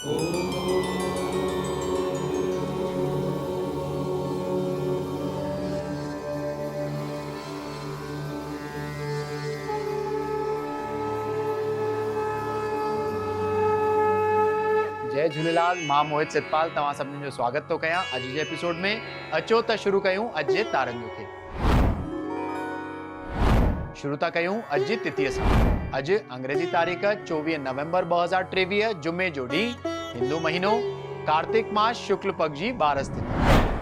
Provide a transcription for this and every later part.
जय झूलेलाल। मां मोहित सितपाल तव्हां सभिनी जो स्वागत थो कयां अॼु जे एपिसोड में। अचो त शुरू कयूं अॼु जे तारनि खे। शुरू था कयूं अॼु जी तिथीअ सां। अॼु अंग्रेजी तारीख़ 24 नवंबर 2023 जुमे जो ॾींहुं, हिंदू महीनो कार्तिक मास शुक्ल पक्ष जी 12 तिथि।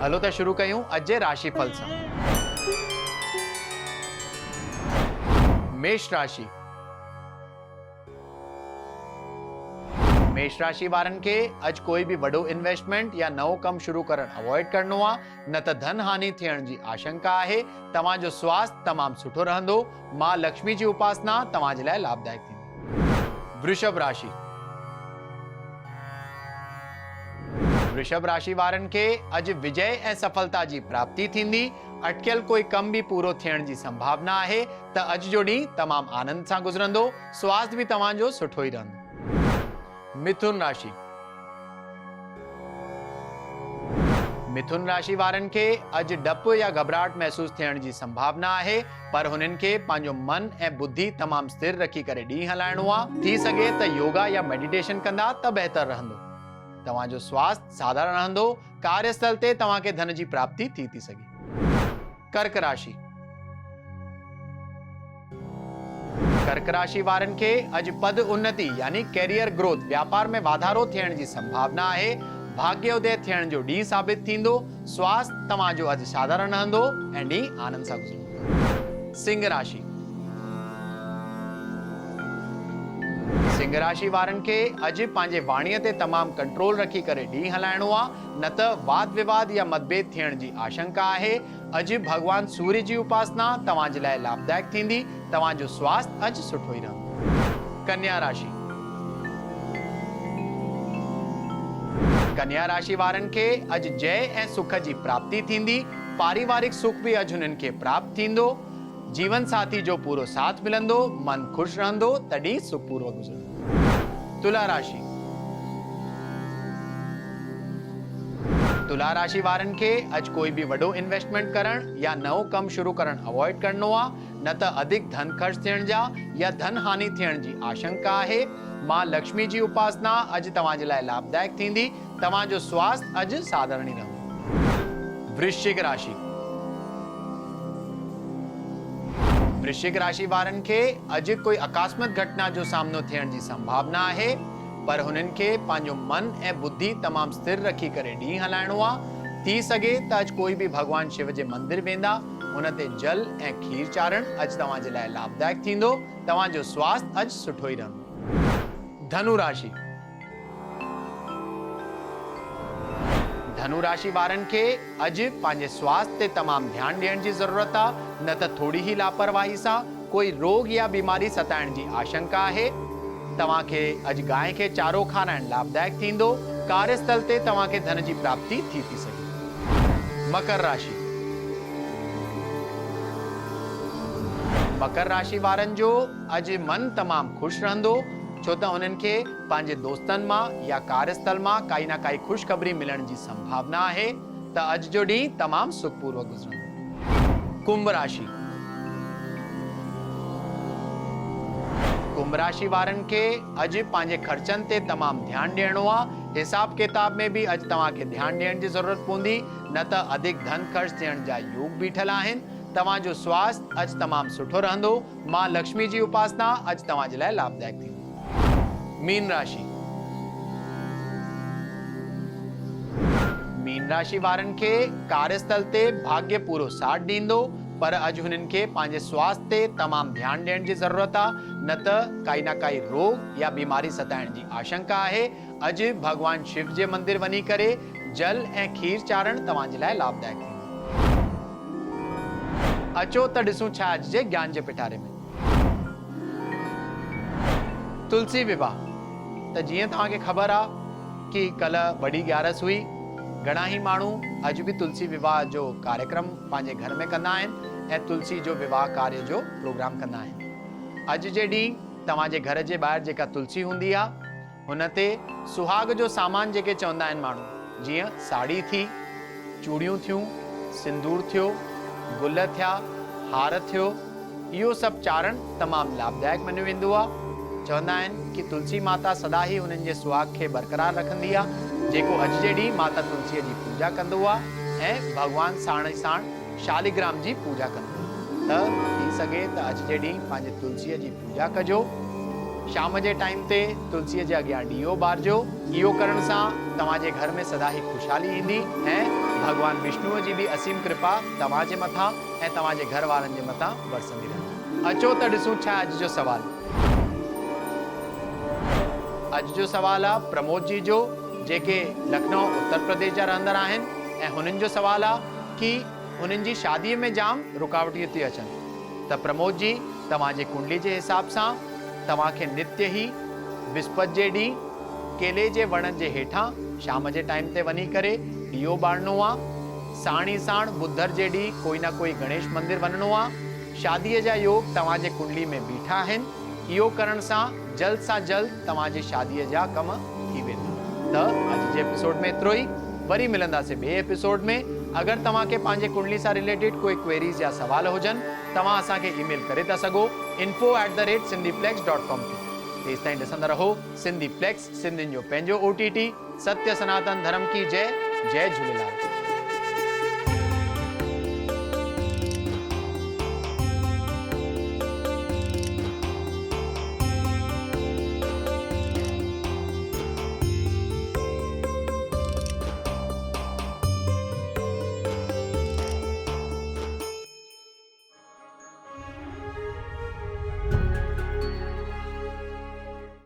हलो त शुरू कयूं अॼु जे राशिफल सां। मेष राशि। मेष राशि वारनि खे अॼु कोई बि वॾो इन्वेस्टमेंट या नओं कमु शुरू करणु अवॉइड करणो आहे, न त धन हानि थियण जी आशंका आहे। तव्हांजो स्वास्थ्य तमामु सुठो रहंदो। मां लक्ष्मी जी उपासना तव्हां जे लाइ लाभदायक थींदी। वृषभ राशि। वृषभ राशि वारनि खे अॼु विजय ऐं सफलता जी प्राप्ति थींदी। अटकियल कोई कम बि पूरो थियण जी संभावना आहे त अॼु जो ॾींहुं तमामु आनंद सां गुज़रंदो। स्वास्थ्य बि तव्हांजो सुठो ई रहंदो। मिथुन राशि। मिथुन राशि वारनि खे अॼु डपु या घबराहट महसूस थियण जी संभावना आहे, पर हुननि खे पंहिंजो मन ऐं बुद्धि तमामु स्थिर रखी करे ॾींहुं हलाइणो आहे। थी सघे त योगा या मेडिटेशन कंदा त बहितर रहंदो। तव्हांजो स्वास्थ्य साधारण रहंदो। कार्यस्थल ते तव्हांखे धन जी प्राप्ति थी सघे। कर्क राशि। कर्क राशि वारनि खे अॼु पद उन्नति यानी कैरियर ग्रोथ, व्यापार में वाधारो थियण जी संभावना आहे। भाग्य उदय थियण जो ॾींहुं साबित थींदो। स्वास्थ्य तव्हांजो अॼु साधारण रहंदो ऐं ॾींहुं आनंद सां गुज़रंदो। सिंह राशि। सिंह राशि वारनि खे अॼु पंहिंजे वाणीअ ते तमामु कंट्रोल रखी करे ॾींहुं हलाइणो आहे, न त वाद विवाद या मतभेद थियण जी आशंका आहे। अॼु भगवान सूर्य जी उपासना तव्हां जे लाइ लाभदायक थींदी। तव्हांजो स्वास्थ्य अॼु सुठो ई रहंदो। कन्या राशि। कन्या राशि वारनि खे अॼु जय ऐं सुख जी प्राप्ति थींदी। पारिवारिक सुख बि अॼु हुननि खे प्राप्त थींदो। जीवन साथी जो पूरो साथ मिलंदो। मन खुश रहंदो। तॾहिं सुखपूर्वक गुज़रंदो। तुला राशि। तुला राशि वारनि खे अॼु कोई बि वॾो इन्वेस्टमेंट करणु या नओं कमु शुरू करणु अवॉइड करणो आहे, न त अधिक धन ख़र्च थियण जा या धन हानि थियण जी आशंका आहे। मां लक्ष्मी जी उपासना अॼु तव्हां जे लाइ लाभदायक थींदी। तव्हांजो स्वास्थ्य अॼु साधारण ई रहंदो। वृश्चिक राशि। वृश्चिक राशि वारनि खे अॼु कोई आकस्मिक घटना जो सामनो थियण जी संभावना आहे, पर हुननि खे पंहिंजो मन ऐं बुद्धि तमामु स्थिर रखी करे ॾींहुं हलाइणो आहे। थी सघे त अॼु कोई बि भगवान शिव जे मंदिर वेंदा। हुन ते जल ऐं खीर चाढ़णु अॼु तव्हां जे लाइ लाभदायक थींदो। तव्हांजो स्वास्थ्य अॼु सुठो ई रहंदो। धनु राशि। धनु राशि वारनि खे अॼु पंहिंजे स्वास्थ्य ते तमामु ध्यानु ॾियण जी ज़रूरत आहे, न त थोरी ई लापरवाही सां कोई रोग या बीमारी सताइण जी आशंका आहे। तव्हांखे अॼु गांइ खे चारो खाराइणु लाभदायक थींदो। कार्यस्थल ते तव्हांखे धन जी प्राप्ति थी सघे। मकर राशि। मकर राशि वारनि जो अॼु मन तमामु ख़ुशि रहंदो, छो त हुननि खे पंहिंजे दोस्तनि मां या कार्यस्थल मां काई न काई ख़ुशख़बरी मिलण जी संभावना आहे। त अॼु जो ॾींहुं तमामु सुखपूर्वक गुज़रंदो। कुंभ राशि। कुंभ राशि वारनि खे अॼु पंहिंजे ख़र्चनि ते तमामु ध्यानु ॾियणो आहे। हिसाब किताब में बि अॼु तव्हांखे ध्यानु ॾियण जी ज़रूरत पवंदी, न त अधिक धन ख़र्च थियण जा योग बीठल आहिनि। तव्हांजो स्वास्थ्य अॼु तमामु सुठो रहंदो। मां लक्ष्मी जी उपासना अॼु तव्हां जे लाइ लाभदायक थींदी। मीन राशि। मीन राशि वारनि खे कार्यस्थल ते भाग्य पूरो साथ ॾींदो, पर अॼु हुननि खे पंहिंजे स्वास्थ्य ते तमामु ध्यानु ॾियण जी ज़रूरत आहे, न त काई न काई रोग या बीमारी सताइण जी आशंका आहे। अॼु भगवान शिव जे मंदिर वञी करे जल ऐं खीर चाढ़णु तव्हां जे लाइ लाभदायक थींदो। अचो त ॾिसूं छा अॼु जे ज्ञान जे पिटारे में। तुलसी विवाह। त जीअं तव्हांखे ख़बर आहे कि कल्ह वॾी ग्यारस हुई। घणा ही माण्हू अॼु बि तुलसी विवाह जो कार्यक्रम पंहिंजे घर में कंदा आहिनि ऐं तुलसी जो विवाह कार्य जो प्रोग्राम कंदा आहिनि। अॼु जे ॾींहुं तव्हांजे घर जे ॿाहिरि जेका तुलसी हूंदी आहे, हुन ते सुहाग जो सामान जेके चवंदा आहिनि माण्हू, जीअं साड़ी थी, चूड़ियूं थियूं, सिंदूर थियो, गुल थिया, हार थियो, इहो सभु चाढ़ण तमामु लाभदायक मञियो वेंदो आहे। चवंदा आहिनि कि तुलसी माता सदा ही उन्हनि जे सुहाग खे बरक़रार रखंदी आहे, जेको अॼु जे ॾींहुं माता तुलसीअ जी पूजा कंदो आहे ऐं भॻवान साण ई साण शालिग्राम जी पूजा कंदो आहे। त थी सघे त अॼु जे ॾींहुं पंहिंजे तुलसीअ जी पूजा कजो। शाम जे टाइम ते तुलसीअ जे अॻियां ॾीओ ॿारजो। इहो करण सां तव्हांजे घर में सदा ही ख़ुशहाली ईंदी ऐं भॻवान विष्णुअ जी बि असीम कृपा तव्हांजे मथां ऐं तव्हांजे घर वारनि जे मथां बरसंदी रहंदी। अचो त ॾिसूं छा अॼु जो सवाल। अॼु जो सवाल आहे प्रमोद जी जो, जेके लखनऊ उत्तर प्रदेश जा रहंदड़ आहिनि ऐं हुननि जो सवाल आहे कि हुननि जी शादीअ में जाम रुकावटियूं थी अचनि। त प्रमोद जी, तव्हांजे कुंडली जे हिसाब सां तव्हांखे नित्य ही विस्पति जे ॾींहुं केले जे वण जे हेठां शाम जे टाइम ते वञी करे ॾीओ ॿारणो आहे। साण ई साण बुधर जे ॾींहुं कोई न कोई गणेश मंदिर वञणो आहे। शादीअ जा योग तव्हांजे कुंडली में बीठा आहिनि। इहो करण सां जल्द सां जल्द तव्हांजी शादीअ जा कम थी वेंदा। त अॼु जे एपिसोड में एतिरो ई। वरी मिलंदासीं ॿिए एपिसोड में। अगरि तव्हांखे पंहिंजे कुंडली सां रिलेटेड कोई क्वेरीज़ या सवाल हुजनि, तव्हां असांखे ईमेल करे था सघो info@sindhiplex.com ते। तेसि ताईं ॾिसंदा रहो सिंधी प्लेक्स, सिंधियुनि जो पंहिंजो OTT। सत्य सनातन धर्म की जय। जय झूलेलाल।